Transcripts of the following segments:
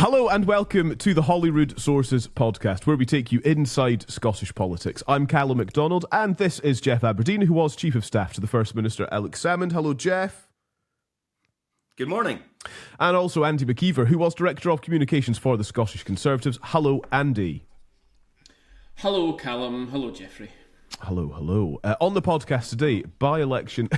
Hello and welcome to the Holyrood Sources podcast, where we take you inside Scottish politics. I'm Calum Macdonald, and this is Geoff Aberdein, who was Chief of Staff to the First Minister, Salmond. Hello, Geoff. Good morning. And also Andy Maciver, who was Director of Communications for the Scottish Conservatives. Hello, Andy. Hello, Calum. Hello, Jeffrey. Hello. On the podcast today, by-election.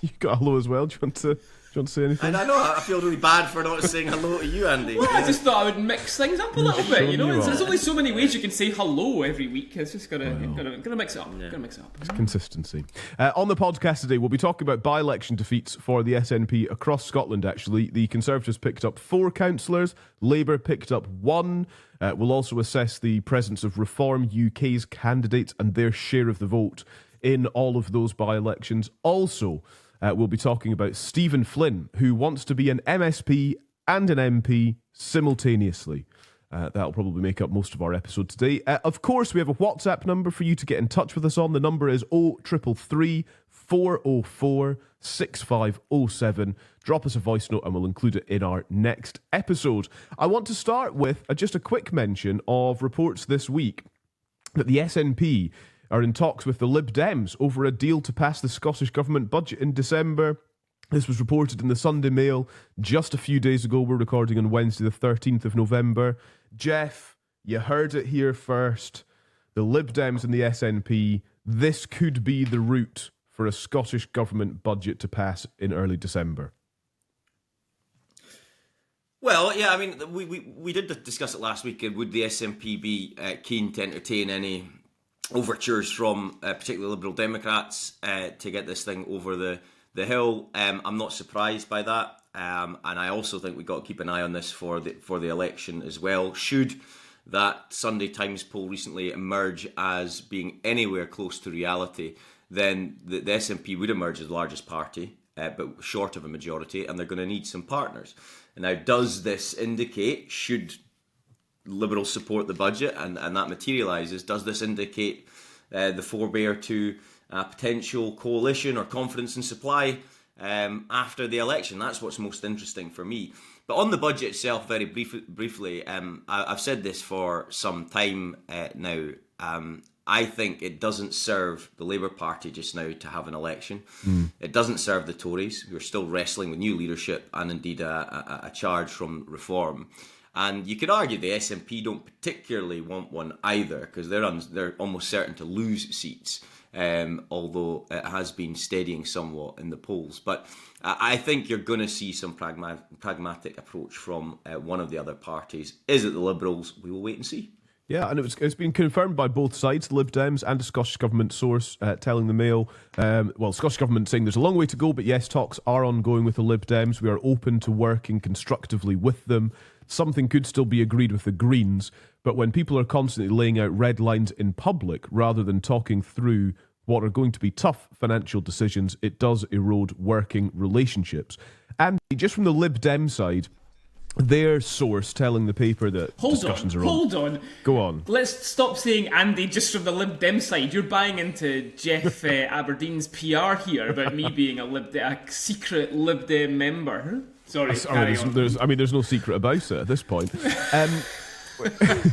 You got a hello as well. Do you want to say anything? I know, I feel really bad for not saying hello to you, Andy. Well, I just thought I would mix things up a little bit, you know? There's only so many ways you can say hello every week. It's just gotta mix it up. Yeah. Gotta mix it up. It's consistency. On the podcast today, we'll be talking about by-election defeats for the SNP across Scotland, actually. The Conservatives picked up 4 councillors. Labour picked up 1. We'll also assess the presence of Reform UK's candidates and their share of the vote in all of those by-elections. Also, we'll be talking about Stephen Flynn, who wants to be an MSP and an MP simultaneously. That'll probably make up most of our episode today. Of course, we have a WhatsApp number for you to get in touch with us on. The number is 0333 404 6507. Drop us a voice note and we'll include it in our next episode. I want to start with just a quick mention of reports this week that the SNP are in talks with the Lib Dems over a deal to pass the Scottish Government budget in December. This was reported in the Sunday Mail just a few days ago. We're recording on Wednesday the 13th of November. Geoff, you heard it here first. The Lib Dems and the SNP, this could be the route for a Scottish Government budget to pass in early December. Well, yeah, I mean, we did discuss it last week. Would the SNP be keen to entertain any overtures from particularly Liberal Democrats to get this thing over the hill? I'm not surprised by that, and I also think we've got to keep an eye on this for the election as well. Should that Sunday Times poll recently emerge as being anywhere close to reality, then the SNP would emerge as the largest party, but short of a majority, and they're going to need some partners. And now, does this indicate, should Liberals support the budget and that materialises, does this indicate the forebear to a potential coalition or confidence in supply after the election? That's what's most interesting for me. But on the budget itself, very briefly, I've said this for some time now. I think it doesn't serve the Labour Party just now to have an election. It doesn't serve the Tories, who are still wrestling with new leadership and indeed a charge from Reform. And you could argue the SNP don't particularly want one either, because they're almost certain to lose seats, although it has been steadying somewhat in the polls. But I think you're going to see some pragmatic approach from one of the other parties. Is it the Liberals? We will wait and see. Yeah, and it's been confirmed by both sides, the Lib Dems and a Scottish Government source telling the Mail. Scottish Government saying there's a long way to go, but yes, talks are ongoing with the Lib Dems. We are open to working constructively with them. Something could still be agreed with the Greens, but when people are constantly laying out red lines in public rather than talking through what are going to be tough financial decisions, it does erode working relationships. And just from the Lib Dem side, their source telling the paper that discussions are on. Hold on. Go on. Let's stop saying Andy just from the Lib Dem side. You're buying into Geoff Aberdeen's PR here about me being a secret Lib Dem member. Sorry, there's no secret about it at this point. The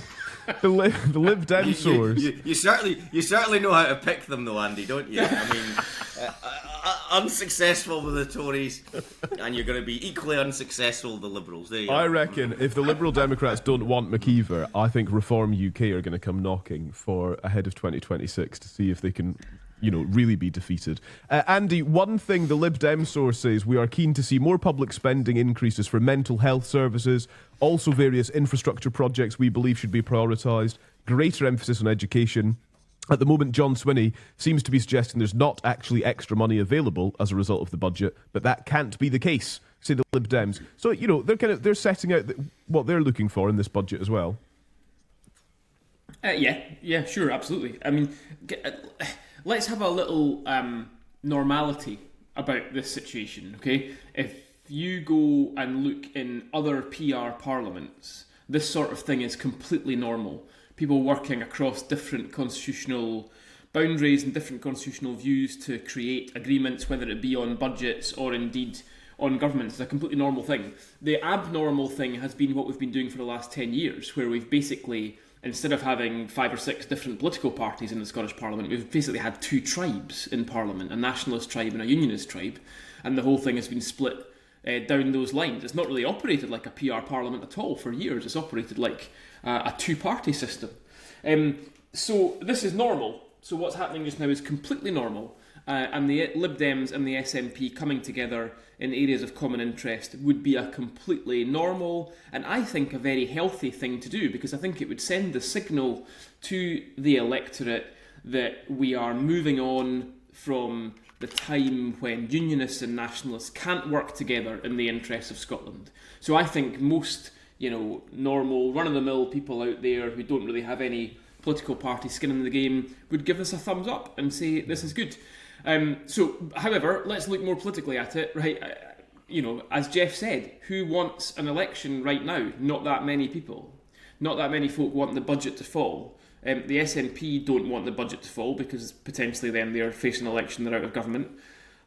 Lib Dem source. You certainly know how to pick them, though, Andy, don't you? I mean, unsuccessful with the Tories, and you're going to be equally unsuccessful with the Liberals. There you I go. reckon if the Liberal Democrats don't want Maciver, I think Reform UK are going to come knocking for ahead of 2026 to see if they can, really be defeated. Andy, one thing the Lib Dem source says, we are keen to see more public spending increases for mental health services, also various infrastructure projects we believe should be prioritised, greater emphasis on education. At the moment, John Swinney seems to be suggesting there's not actually extra money available as a result of the budget, but that can't be the case, say the Lib Dems. So, they're setting out what they're looking for in this budget as well. Yeah, sure, absolutely. I mean, let's have a little normality about this situation, okay? If you go and look in other PR parliaments, this sort of thing is completely normal. People working across different constitutional boundaries and different constitutional views to create agreements, whether it be on budgets or indeed on governments is a completely normal thing. The abnormal thing has been what we've been doing for the last 10 years, where we've basically, instead of having 5 or 6 different political parties in the Scottish Parliament, we've basically had 2 tribes in Parliament, a nationalist tribe and a unionist tribe, and the whole thing has been split down those lines. It's not really operated like a PR Parliament at all for years. It's operated like a 2-party system. So this is normal. So what's happening just now is completely normal. And the Lib Dems and the SNP coming together in areas of common interest would be a completely normal and I think a very healthy thing to do, because I think it would send the signal to the electorate that we are moving on from the time when unionists and nationalists can't work together in the interests of Scotland. So I think most, normal, run-of-the-mill people out there who don't really have any political party skin in the game would give us a thumbs up and say this is good. However, let's look more politically at it, right? As Geoff said, who wants an election right now? Not that many people. Not that many folk want the budget to fall. The SNP don't want the budget to fall because potentially then they're facing an election, they're out of government.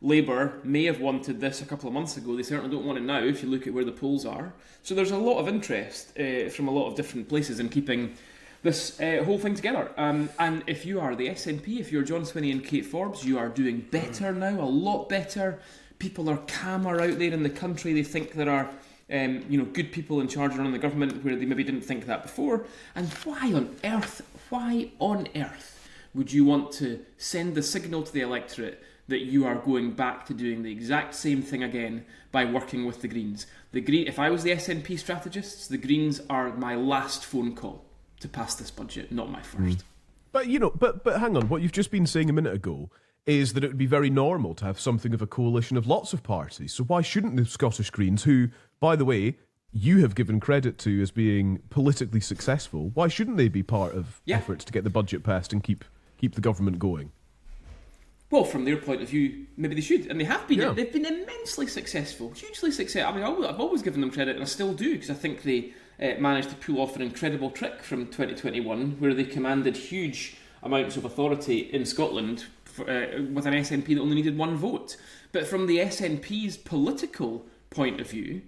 Labour may have wanted this a couple of months ago. They certainly don't want it now if you look at where the polls are. So there's a lot of interest from a lot of different places in keeping this whole thing together. And if you are the SNP, if you're John Swinney and Kate Forbes, you are doing better now, a lot better. People are calmer out there in the country. They think there are good people in charge around the government where they maybe didn't think that before. And why on earth would you want to send the signal to the electorate that you are going back to doing the exact same thing again by working with the Greens? If I was the SNP strategists, the Greens are my last phone call to pass this budget, not my first. But but hang on, what you've just been saying a minute ago is that it would be very normal to have something of a coalition of lots of parties. So why shouldn't the Scottish Greens, who, by the way, you have given credit to as being politically successful, why shouldn't they be part of efforts to get the budget passed and keep the government going? Well, from their point of view, maybe they should, and they have been. Yeah. They've been immensely successful, hugely successful. I mean, I've always given them credit, and I still do, because I think they managed to pull off an incredible trick from 2021, where they commanded huge amounts of authority in Scotland with an SNP that only needed 1 vote. But from the SNP's political point of view,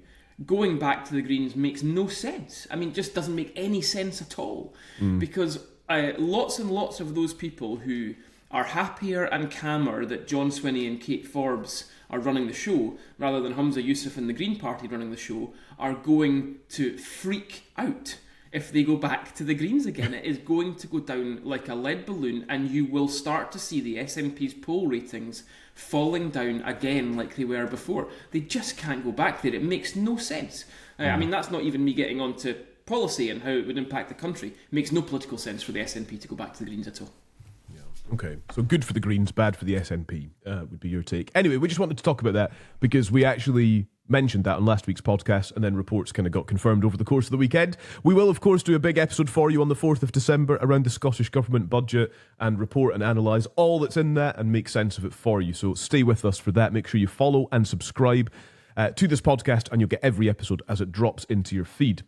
going back to the Greens makes no sense. I mean, it just doesn't make any sense at all, because lots and lots of those people who are happier and calmer that John Swinney and Kate Forbes are running the show, rather than Humza Yousaf and the Green Party running the show, are going to freak out if they go back to the Greens again. It is going to go down like a lead balloon, and you will start to see the SNP's poll ratings falling down again like they were before. They just can't go back there. It makes no sense. I mean, that's not even me getting onto policy and how it would impact the country. It makes no political sense for the SNP to go back to the Greens at all. Okay, so good for the Greens, bad for the SNP would be your take. Anyway, we just wanted to talk about that because we actually mentioned that on last week's podcast, and then reports kind of got confirmed over the course of the weekend. We will, of course, do a big episode for you on the 4th of December around the Scottish Government budget and report and analyse all that's in that and make sense of it for you. So stay with us for that. Make sure you follow and subscribe to this podcast, and you'll get every episode as it drops into your feed.